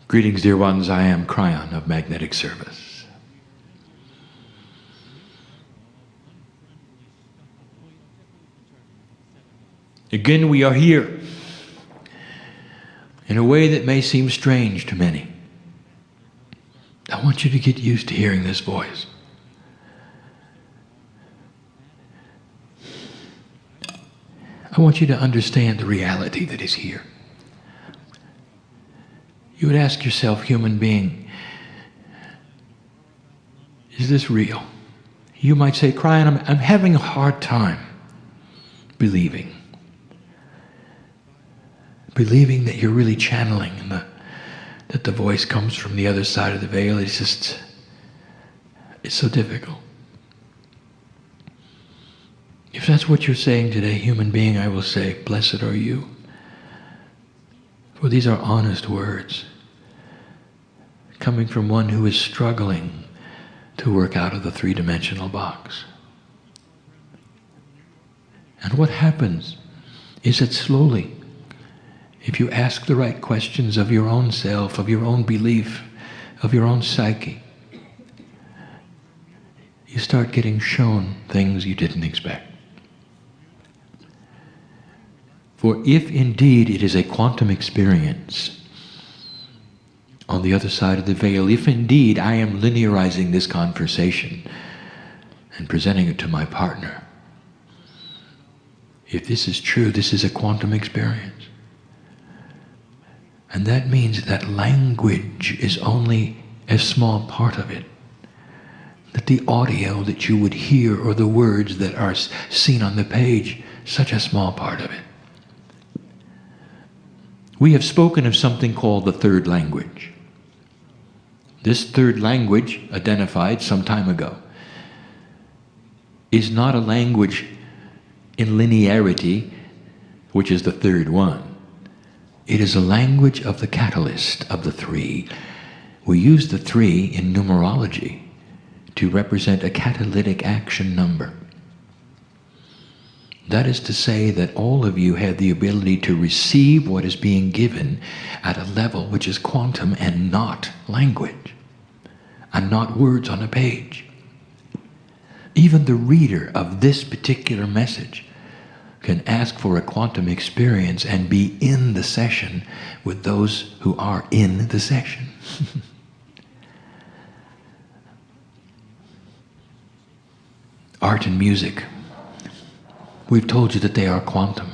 Greetings, dear ones. I am Kryon of Magnetic Service. Again, we are here in a way that may seem strange to many. I want you to get used to hearing this voice. I want you to understand the reality that is here. You would ask yourself, human being, is this real? You might say, Kryon, I'm having a hard time believing that you're really channeling and that the voice comes from the other side of the veil. It's so difficult. If that's what you're saying today, human being, I will say, blessed are you. For these are honest words coming from one who is struggling to work out of the three-dimensional box. And what happens is that slowly, if you ask the right questions of your own self, of your own belief, of your own psyche, you start getting shown things you didn't expect. For if indeed it is a quantum experience on the other side of the veil, if indeed I am linearizing this conversation and presenting it to my partner, if this is true, this is a quantum experience. And that means that language is only a small part of it. That the audio that you would hear or the words that are seen on the page, such a small part of it. We have spoken of something called the third language. This third language, identified some time ago, is not a language in linearity, which is the third one. It is a language of the catalyst of the three. We use the three in numerology to represent a catalytic action number. That is to say that all of you have the ability to receive what is being given at a level which is quantum and not language, and not words on a page. Even the reader of this particular message can ask for a quantum experience and be in the session with those who are in the session. Art and music. We've told you that they are quantum.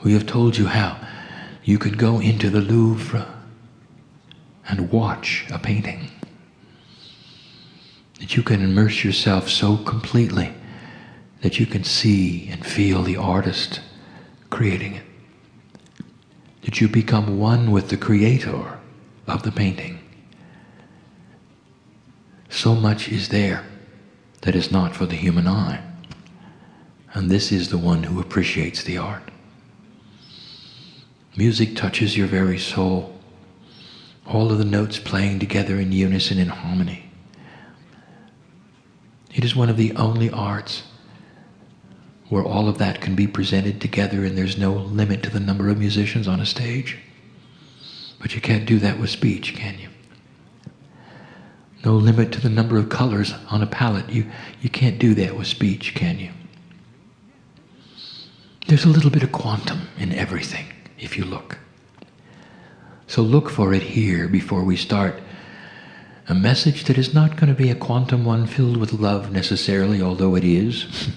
We have told you how you could go into the Louvre and watch a painting. That you can immerse yourself so completely that you can see and feel the artist creating it. That you become one with the creator of the painting. So much is there that is not for the human eye. And this is the one who appreciates the art. Music touches your very soul. All of the notes playing together in unison, in harmony. It is one of the only arts where all of that can be presented together and there's no limit to the number of musicians on a stage. But you can't do that with speech, can you? No limit to the number of colors on a palette. You can't do that with speech, can you? There's a little bit of quantum in everything, if you look. So look for it here before we start a message that is not going to be a quantum one filled with love necessarily, although it is.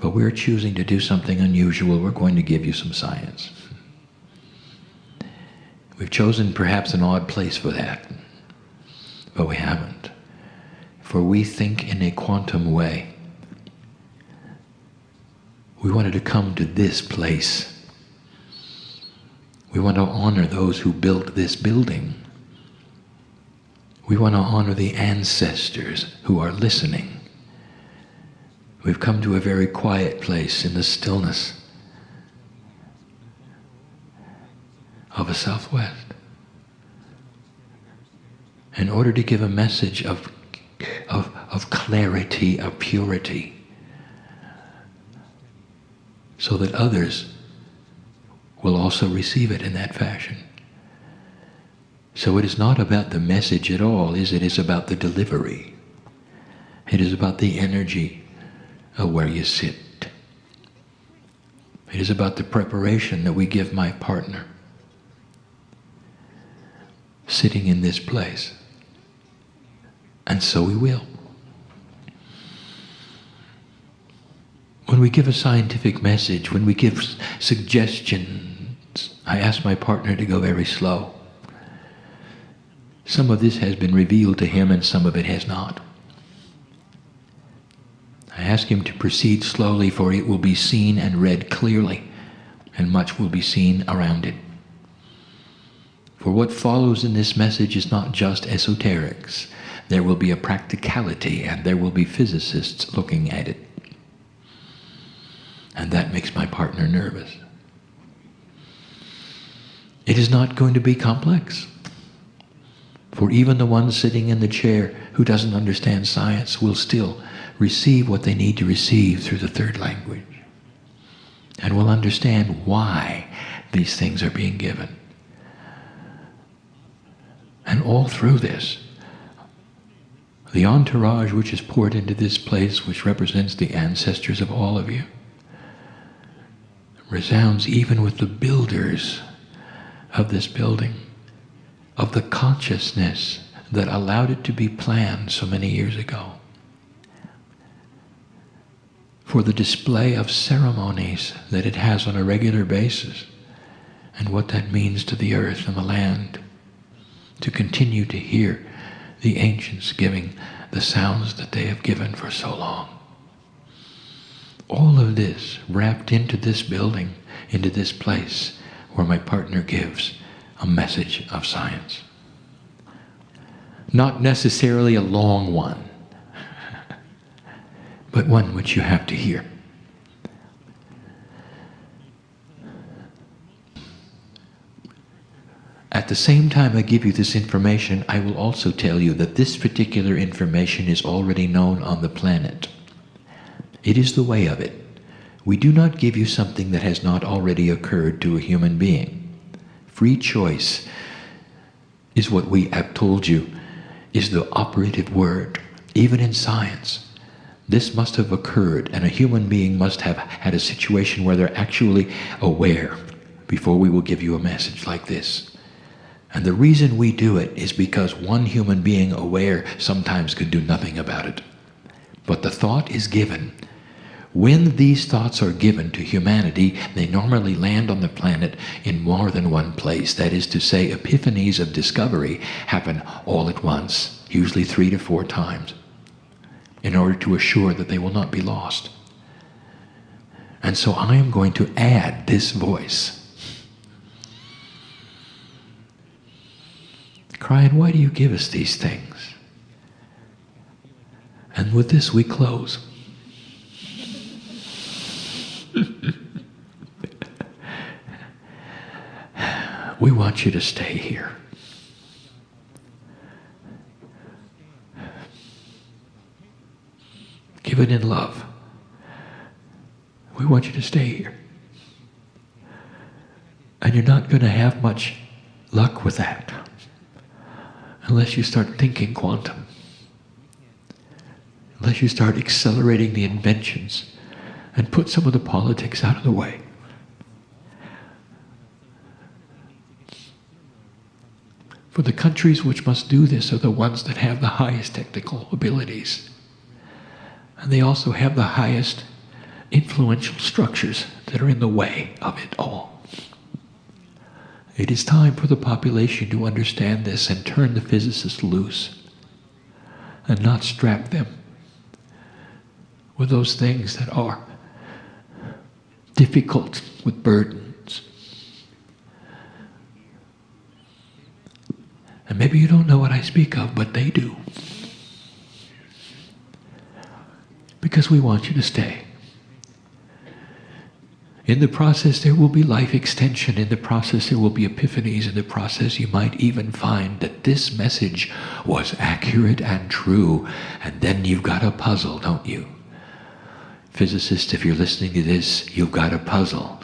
But we're choosing to do something unusual. We're going to give you some science. We've chosen perhaps an odd place for that. But we haven't. For we think in a quantum way. We wanted to come to this place. We want to honor those who built this building. We want to honor the ancestors who are listening. We've come to a very quiet place in the stillness of a Southwest. In order to give a message of clarity, of purity, so that others will also receive it in that fashion. So it is not about the message at all, it is about the delivery. It is about the energy of where you sit. It is about the preparation that we give my partner sitting in this place. And so we will. When we give a scientific message, when we give suggestions, I ask my partner to go very slow. Some of this has been revealed to him and some of it has not. I ask him to proceed slowly, for it will be seen and read clearly, and much will be seen around it. For what follows in this message is not just esoterics. There will be a practicality, and there will be physicists looking at it. And that makes my partner nervous. It is not going to be complex. For even the one sitting in the chair who doesn't understand science will still receive what they need to receive through the third language, and will understand why these things are being given. And all through this, the entourage which is poured into this place, which represents the ancestors of all of you, resounds even with the builders of this building, of the consciousness that allowed it to be planned so many years ago, for the display of ceremonies that it has on a regular basis, and what that means to the earth and the land, to continue to hear the ancients giving the sounds that they have given for so long. All of this wrapped into this building, into this place where my partner gives a message of science. Not necessarily a long one, but one which you have to hear. At the same time I give you this information, I will also tell you that this particular information is already known on the planet. It is the way of it. We do not give you something that has not already occurred to a human being. Free choice is what we have told you is the operative word, even in science. This must have occurred, and a human being must have had a situation where they're actually aware before we will give you a message like this. And the reason we do it is because one human being aware sometimes could do nothing about it. But the thought is given. When these thoughts are given to humanity, they normally land on the planet in more than one place. That is to say, epiphanies of discovery happen all at once, usually 3 to 4 times, in order to assure that they will not be lost. And so I am going to add this voice. Kryon, why do you give us these things? And with this we close. We want you to stay here. Give it in love. We want you to stay here. And you're not going to have much luck with that unless you start thinking quantum. Unless you start accelerating the inventions and put some of the politics out of the way. For the countries which must do this are the ones that have the highest technical abilities. And they also have the highest influential structures that are in the way of it all. It is time for the population to understand this and turn the physicists loose and not strap them with those things that are difficult with burdens. And maybe you don't know what I speak of, but they do. Because we want you to stay. In the process there will be life extension. In the process there will be epiphanies. In the process you might even find that this message was accurate and true. And then you've got a puzzle, don't you? Physicists, if you're listening to this, you've got a puzzle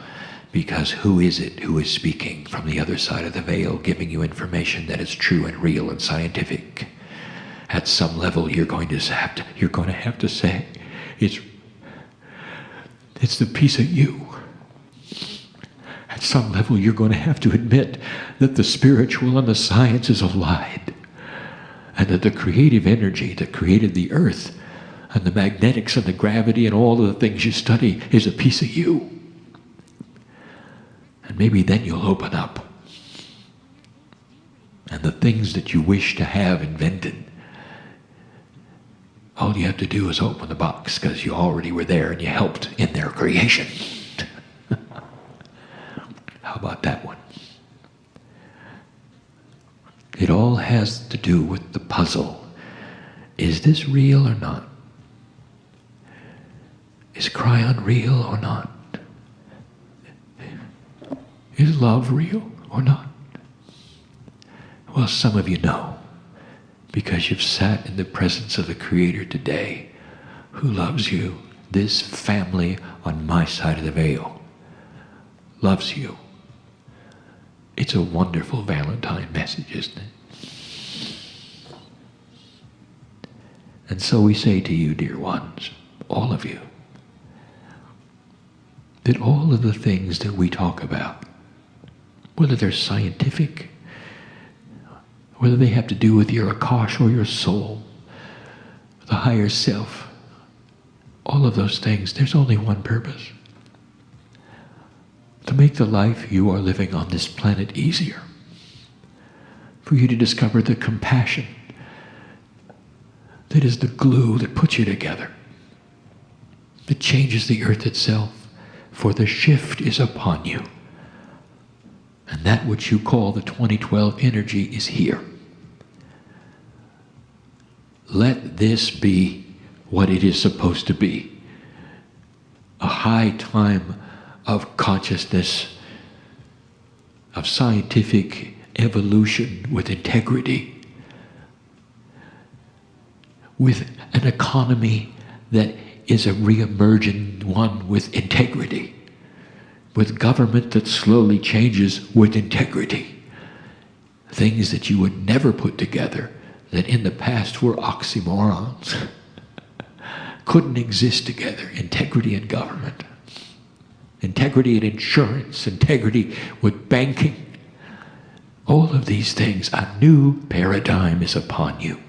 Because who is it who is speaking from the other side of the veil, giving you information that is true and real and scientific? At some level, you're going to have to say, it's the piece of you. At some level, you're going to have to admit that the spiritual and the science is allied, and that the creative energy that created the earth and the magnetics and the gravity and all of the things you study is a piece of you. And maybe then you'll open up. And the things that you wish to have invented, all you have to do is open the box, because you already were there and you helped in their creation. How about that one? It all has to do with the puzzle. Is this real or not? Is Kryon real or not? Is love real or not? Well, some of you know, because you've sat in the presence of the Creator today, who loves you. This family on my side of the veil loves you. It's a wonderful Valentine message, isn't it? And so we say to you, dear ones, all of you, that all of the things that we talk about, whether they're scientific, whether they have to do with your Akash or your soul, the higher self, all of those things, there's only one purpose: to make the life you are living on this planet easier, for you to discover the compassion that is the glue that puts you together, that changes the earth itself, for the shift is upon you. And that which you call the 2012 energy is here. Let this be what it is supposed to be. A high time of consciousness, of scientific evolution with integrity, with an economy that is a re-emerging one with integrity, with government that slowly changes with integrity. Things that you would never put together, that in the past were oxymorons, couldn't exist together. Integrity and government, integrity and insurance, integrity with banking. All of these things, a new paradigm is upon you.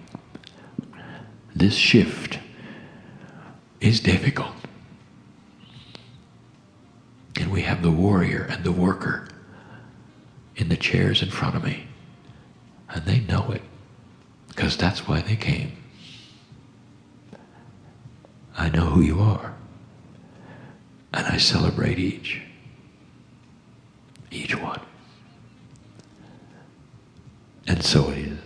This shift is difficult. And we have the warrior and the worker in the chairs in front of me. And they know it, because that's why they came. I know who you are. And I celebrate each one. And so it is.